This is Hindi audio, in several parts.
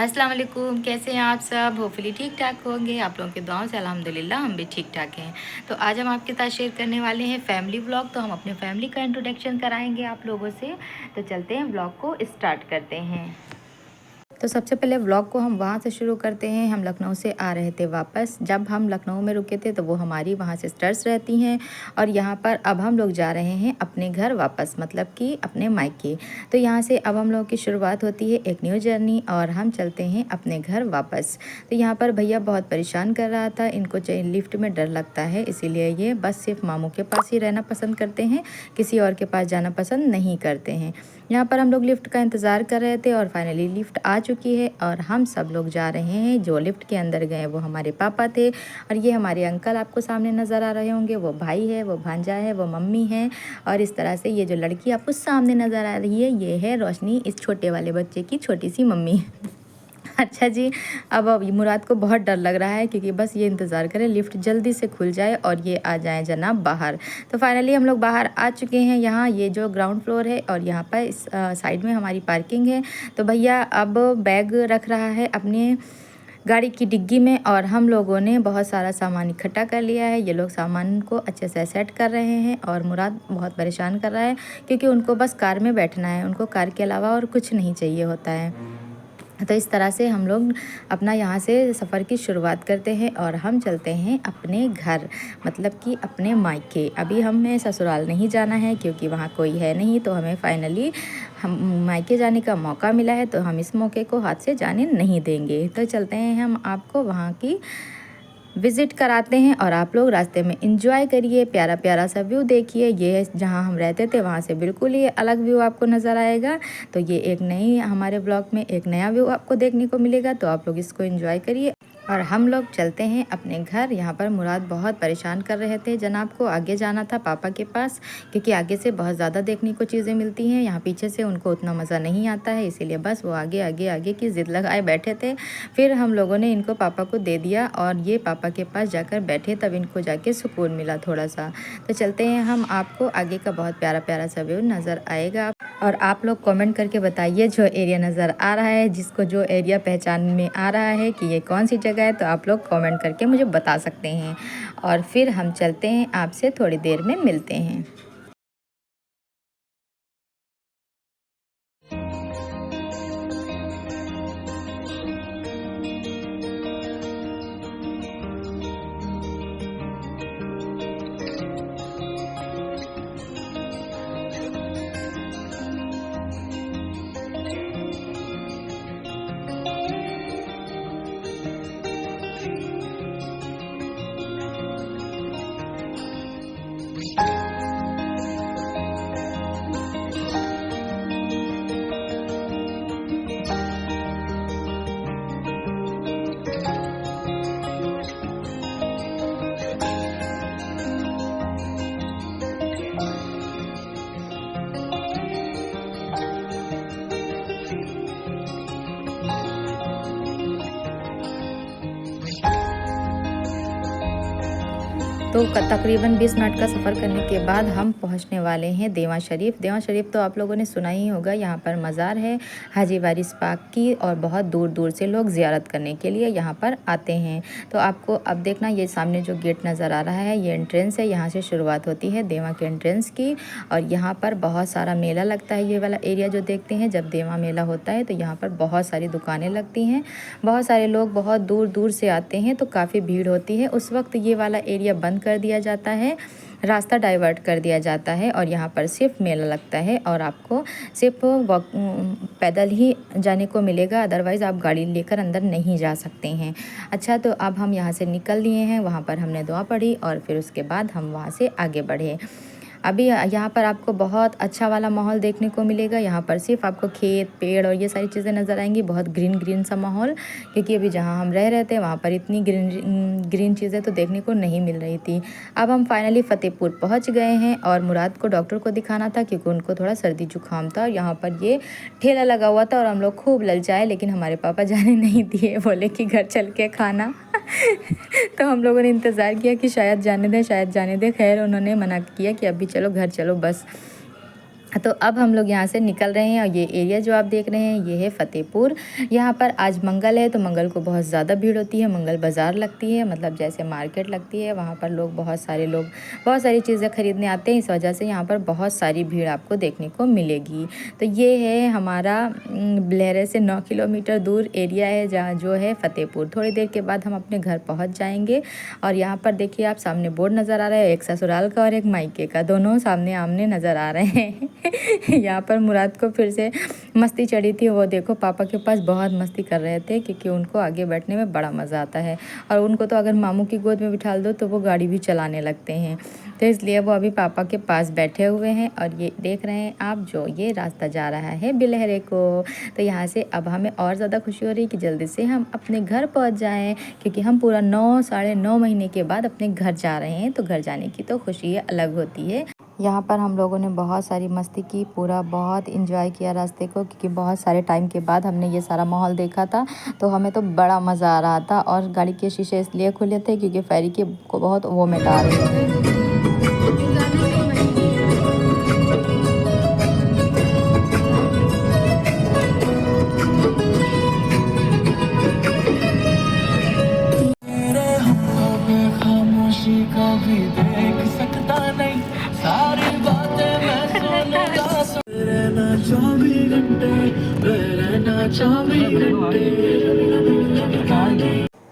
अस्सलाम वालेकुम, कैसे हैं आप सब? होपफुली ठीक ठाक होंगे। आप लोगों की दुआओं से अल्हम्दुलिल्लाह हम भी ठीक ठाक हैं। तो आज हम आपके साथ शेयर करने वाले हैं फैमिली व्लॉग। तो हम अपने फैमिली का इंट्रोडक्शन कराएंगे आप लोगों से। तो चलते हैं, व्लॉग को स्टार्ट करते हैं। तो सबसे पहले व्लॉग को हम वहाँ से शुरू करते हैं। हम लखनऊ से आ रहे थे वापस। जब हम लखनऊ में रुके थे तो वो हमारी वहाँ सिस्टर्स रहती हैं और यहाँ पर अब हम लोग जा रहे हैं अपने घर वापस, मतलब कि अपने मायके। तो यहाँ से अब हम लोगों की शुरुआत होती है एक न्यू जर्नी और हम चलते हैं अपने घर वापस। तो यहाँ पर भैया बहुत परेशान कर रहा था। इनको लिफ्ट में डर लगता है, इसीलिए ये बस सिर्फ मामू के पास ही रहना पसंद करते हैं, किसी और के पास जाना पसंद नहीं करते हैं। यहाँ पर हम लोग लिफ्ट का इंतज़ार कर रहे थे और फाइनली लिफ्ट आ चुकी है और हम सब लोग जा रहे हैं। जो लिफ्ट के अंदर गए वो हमारे पापा थे और ये हमारे अंकल आपको सामने नज़र आ रहे होंगे, वो भाई है, वो भांजा है, वो मम्मी है। और इस तरह से ये जो लड़की आपको सामने नज़र आ रही है ये है रोशनी, इस छोटे वाले बच्चे की छोटी सी मम्मी। अच्छा जी, अब मुराद को बहुत डर लग रहा है क्योंकि बस ये इंतज़ार करें लिफ्ट जल्दी से खुल जाए और ये आ जाए जनाब बाहर। तो फाइनली हम लोग बाहर आ चुके हैं। यहाँ ये जो ग्राउंड फ्लोर है और यहाँ पर इस साइड में हमारी पार्किंग है। तो भैया अब बैग रख रहा है अपने गाड़ी की डिग्गी में और हम लोगों ने बहुत सारा सामान इकट्ठा कर लिया है। ये लोग सामान को अच्छे से सेट कर रहे हैं और मुराद बहुत परेशान कर रहा है क्योंकि उनको बस कार में बैठना है, उनको कार के अलावा और कुछ नहीं चाहिए होता है। तो इस तरह से हम लोग अपना यहाँ से सफ़र की शुरुआत करते हैं और हम चलते हैं अपने घर, मतलब कि अपने मायके। अभी हमें ससुराल नहीं जाना है क्योंकि वहाँ कोई है नहीं, तो हमें फाइनली हम मायके जाने का मौका मिला है, तो हम इस मौके को हाथ से जाने नहीं देंगे। तो चलते हैं, हम आपको वहाँ की विज़िट कराते हैं और आप लोग रास्ते में एंजॉय करिए, प्यारा प्यारा सा व्यू देखिए। ये जहाँ हम रहते थे वहाँ से बिल्कुल ही अलग व्यू आपको नज़र आएगा। तो ये एक नई हमारे ब्लॉग में एक नया व्यू आपको देखने को मिलेगा, तो आप लोग इसको एंजॉय करिए। और हम लोग चलते हैं अपने घर। यहाँ पर मुराद बहुत परेशान कर रहे थे जनाब को, आगे जाना था पापा के पास क्योंकि आगे से बहुत ज़्यादा देखने को चीज़ें मिलती हैं, यहाँ पीछे से उनको उतना मज़ा नहीं आता है, इसीलिए बस वो आगे आगे आगे की ज़िद लगाए बैठे थे। फिर हम लोगों ने इनको पापा को दे दिया और ये पापा के पास जाकर बैठे, तब इनको जाके सुकून मिला थोड़ा सा। तो चलते हैं हम, आपको आगे का बहुत प्यारा प्यारा सा व्यू नज़र आएगा। और आप लोग कमेंट करके बताइए जो एरिया नज़र आ रहा है, जिसको जो एरिया पहचान में आ रहा है कि ये कौन सी जगह है, तो आप लोग कमेंट करके मुझे बता सकते हैं। और फिर हम चलते हैं, आपसे थोड़ी देर में मिलते हैं। तो तकरीबन 20 मिनट का सफ़र करने के बाद हम पहुंचने वाले हैं देवा शरीफ। देवा शरीफ तो आप लोगों ने सुना ही होगा, यहाँ पर मज़ार है हाजी वारिस पाक की और बहुत दूर दूर से लोग ज़ियारत करने के लिए यहाँ पर आते हैं। तो आपको अब देखना, ये सामने जो गेट नज़र आ रहा है ये एंट्रेंस है, यहाँ से शुरुआत होती है देवा के एंट्रेंस की। और यहाँ पर बहुत सारा मेला लगता है। ये वाला एरिया जो देखते हैं, जब देवा मेला होता है तो यहाँ पर बहुत सारी दुकानें लगती हैं, बहुत सारे लोग बहुत दूर दूर से आते हैं, तो काफ़ी भीड़ होती है। उस वक्त ये वाला एरिया बंद कर दिया जाता है, रास्ता डाइवर्ट कर दिया जाता है और यहाँ पर सिर्फ मेला लगता है और आपको सिर्फ पैदल ही जाने को मिलेगा, अदरवाइज़ आप गाड़ी लेकर अंदर नहीं जा सकते हैं। अच्छा, तो अब हम यहाँ से निकल लिए हैं, वहाँ पर हमने दुआ पढ़ी और फिर उसके बाद हम वहाँ से आगे बढ़े। अभी यहाँ पर आपको बहुत अच्छा वाला माहौल देखने को मिलेगा। यहाँ पर सिर्फ आपको खेत, पेड़ और ये सारी चीज़ें नज़र आएंगी, बहुत ग्रीन ग्रीन सा माहौल, क्योंकि अभी जहाँ हम रह रहे थे वहाँ पर इतनी ग्रीन चीज़ें तो देखने को नहीं मिल रही थी। अब हम फाइनली फ़तेहपुर पहुँच गए हैं और मुराद को डॉक्टर को दिखाना था क्योंकि उनको थोड़ा सर्दी जुकाम था। और यहाँ पर ये ठेला लगा हुआ था और हम लोग खूब ललचाए, लेकिन हमारे पापा जाने नहीं दिए, बोले कि घर चल के खाना। तो हम लोगों ने इंतज़ार किया कि शायद जाने दें, शायद जाने दें। खैर उन्होंने मना किया कि अभी चलो घर चलो बस। तो अब हम लोग यहाँ से निकल रहे हैं और ये एरिया जो आप देख रहे हैं ये है फ़तेहपुर। यहाँ पर आज मंगल है तो मंगल को बहुत ज़्यादा भीड़ होती है, मंगल बाज़ार लगती है, मतलब जैसे मार्केट लगती है, वहाँ पर लोग बहुत सारी चीज़ें ख़रीदने आते हैं। इस वजह से यहाँ पर बहुत सारी भीड़ आपको देखने को मिलेगी। तो ये है हमारा ब्लेहरे से 9 किलोमीटर दूर एरिया है जहाँ जो है फ़तेहपुर। थोड़ी देर के बाद हम अपने घर पहुँच जाएँगे। और यहाँ पर देखिए आप सामने बोर्ड नज़र आ रहा है, एक ससुराल का और एक मायके का, दोनों सामने आमने नज़र आ रहे हैं। यहाँ पर मुराद को फिर से मस्ती चढ़ी थी, वो देखो पापा के पास बहुत मस्ती कर रहे थे क्योंकि उनको आगे बैठने में बड़ा मज़ा आता है और उनको तो अगर मामू की गोद में बिठा दो तो वो गाड़ी भी चलाने लगते हैं। तो इसलिए वो अभी पापा के पास बैठे हुए हैं और ये देख रहे हैं आप जो ये रास्ता जा रहा है बिलहरे को। तो यहाँ से अब हमें और ज़्यादा खुशी हो रही है कि जल्दी से हम अपने घर पहुँच जाएँ, क्योंकि हम पूरा 9 साढ़े 9 महीने के बाद अपने घर जा रहे हैं। तो घर जाने की तो खुशी अलग होती है। यहाँ पर हम लोगों ने बहुत सारी मस्ती की, पूरा बहुत इंजॉय किया रास्ते को, क्योंकि बहुत सारे टाइम के बाद हमने ये सारा माहौल देखा था। तो हमें तो बड़ा मज़ा आ रहा था और गाड़ी के शीशे इसलिए खुले थे क्योंकि फेरी के को बहुत वोमिट आ रही थी। खामोशी का भी देख सकता नहीं, सारी बातें मैं सुनता रहना 24 घंटे, रहना 24 घंटे।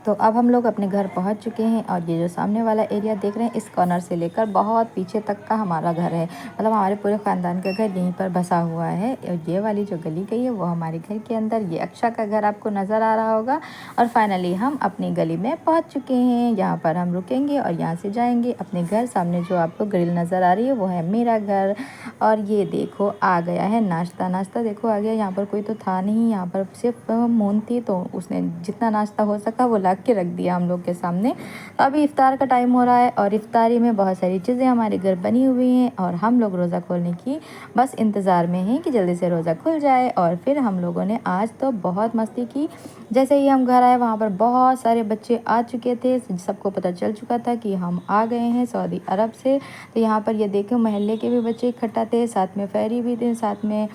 तो अब हम लोग अपने घर पहुंच चुके हैं और ये जो सामने वाला एरिया देख रहे हैं इस कॉर्नर से लेकर बहुत पीछे तक का हमारा घर है, मतलब हमारे पूरे ख़ानदान का घर यहीं पर बसा हुआ है। और ये वाली जो गली गई है वो हमारे घर के अंदर, ये अक्षा का घर आपको नज़र आ रहा होगा। और फाइनली हम अपनी गली में पहुंच चुके हैं। यहाँ पर हम रुकेंगे और यहाँ से जाएंगे अपने घर। सामने जो आपको ग्रिल नज़र आ रही है वो है मेरा घर। और ये देखो आ गया है नाश्ता देखो आ गया। यहाँ पर कोई तो था नहीं, यहाँ पर सिर्फ मून थी, तो उसने जितना नाश्ता हो सका वो ला के रख दिया हम लोग के सामने। तो अभी इफ्तार का टाइम हो रहा है और इफ्तारी में बहुत सारी चीज़ें हमारे घर बनी हुई हैं और हम लोग रोज़ा खोलने की बस इंतज़ार में हैं कि जल्दी से रोज़ा खुल जाए। और फिर हम लोगों ने आज तो बहुत मस्ती की। जैसे ही हम घर आए वहाँ पर बहुत सारे बच्चे आ चुके थे, सबको पता चल चुका था कि हम आ गए हैं सऊदी अरब से। तो यहाँ पर ये देखो मोहल्ले के भी बच्चे इकट्ठा थे, साथ में फेरी भी थे, साथ में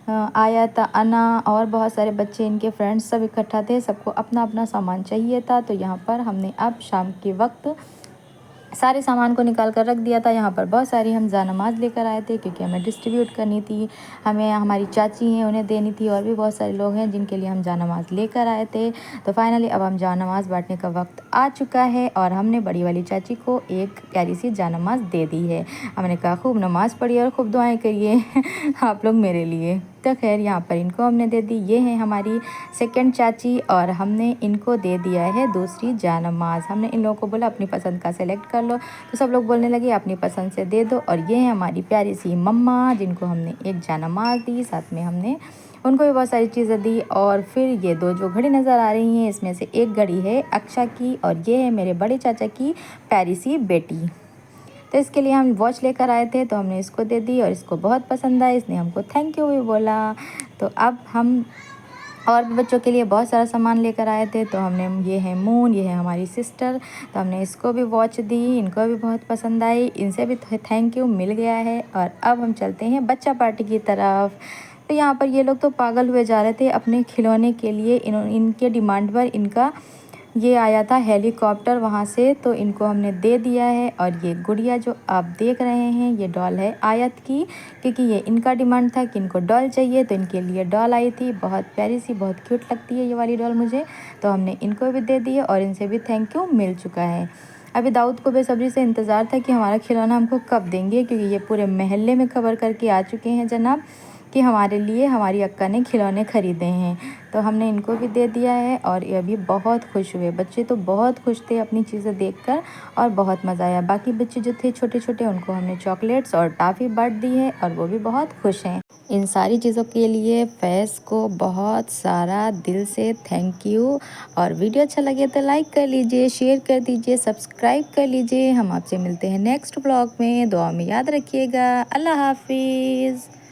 आया था अना और बहुत सारे बच्चे इनके फ्रेंड्स सब इकट्ठा थे। सबको अपना अपना सामान चाहिए था। तो यहाँ पर हमने अब शाम के वक्त सारे सामान को निकाल कर रख दिया था। यहाँ पर बहुत सारी हम जानमाज़ लेकर आए थे क्योंकि हमें डिस्ट्रीब्यूट करनी थी, हमें हमारी चाची हैं उन्हें देनी थी, और भी बहुत सारे लोग हैं जिनके लिए हम जानमाज़ लेकर आए थे। तो फाइनली अब हम जानमाज़ बांटने का वक्त आ चुका है और हमने बड़ी वाली चाची को एक प्यारी सी जानमाज़ दे दी है। हमने कहा खूब नमाज़ पढ़िए और खूब दुआएँ करिए आप लोग मेरे लिए। तो खैर यहाँ पर इनको हमने दे दी। ये है हमारी सेकंड चाची और हमने इनको दे दिया है दूसरी जानमाज़। हमने इन लोगों को बोला अपनी पसंद का सेलेक्ट कर लो, तो सब लोग बोलने लगे अपनी पसंद से दे दो। और ये है हमारी प्यारी सी मम्मा जिनको हमने एक जानमाज़ दी, साथ में हमने उनको भी बहुत सारी चीज़ें दी। और फिर ये दो जो घड़ी नज़र आ रही हैं इसमें से एक घड़ी है अक्षा की और ये है मेरे बड़े चाचा की प्यारी सी बेटी। तो इसके लिए हम वॉच लेकर आए थे तो हमने इसको दे दी और इसको बहुत पसंद आया, इसने हमको थैंक यू भी बोला। तो अब हम और भी बच्चों के लिए बहुत सारा सामान लेकर आए थे। तो हमने ये है मून, ये है हमारी सिस्टर, तो हमने इसको भी वॉच दी, इनको भी बहुत पसंद आई, इनसे भी थैंक यू मिल गया है। और अब हम चलते हैं बच्चा पार्टी की तरफ। तो यहाँ पर ये लोग तो पागल हुए जा रहे थे अपने खिलौने के लिए। इनके डिमांड पर इनका ये आया था हेलीकॉप्टर वहाँ से, तो इनको हमने दे दिया है। और ये गुड़िया जो आप देख रहे हैं ये डॉल है आयत की, क्योंकि ये इनका डिमांड था कि इनको डॉल चाहिए, तो इनके लिए डॉल आई थी। बहुत प्यारी सी, बहुत क्यूट लगती है ये वाली डॉल मुझे, तो हमने इनको भी दे दी और इनसे भी थैंक यू मिल चुका है। अभी दाऊद को बेसब्री से इंतज़ार था कि हमारा खिलौना हमको कब देंगे, क्योंकि ये पूरे महल्ले में खबर करके आ चुके हैं जनाब कि हमारे लिए हमारी अक्का ने खिलौने ख़रीदे हैं। तो हमने इनको भी दे दिया है और ये अभी बहुत खुश हुए। बच्चे तो बहुत खुश थे अपनी चीज़ें देखकर और बहुत मज़ा आया। बाकी बच्चे जो थे छोटे छोटे उनको हमने चॉकलेट्स और टॉफ़ी बांट दी है और वो भी बहुत खुश हैं। इन सारी चीज़ों के लिए फैज़ को बहुत सारा दिल से थैंक यू। और वीडियो अच्छा लगे तो लाइक कर लीजिए, शेयर कर दीजिए, सब्सक्राइब कर लीजिए। हम आपसे मिलते हैं नेक्स्ट ब्लॉग में। दुआ में याद रखिएगा। अल्लाह हाफिज़।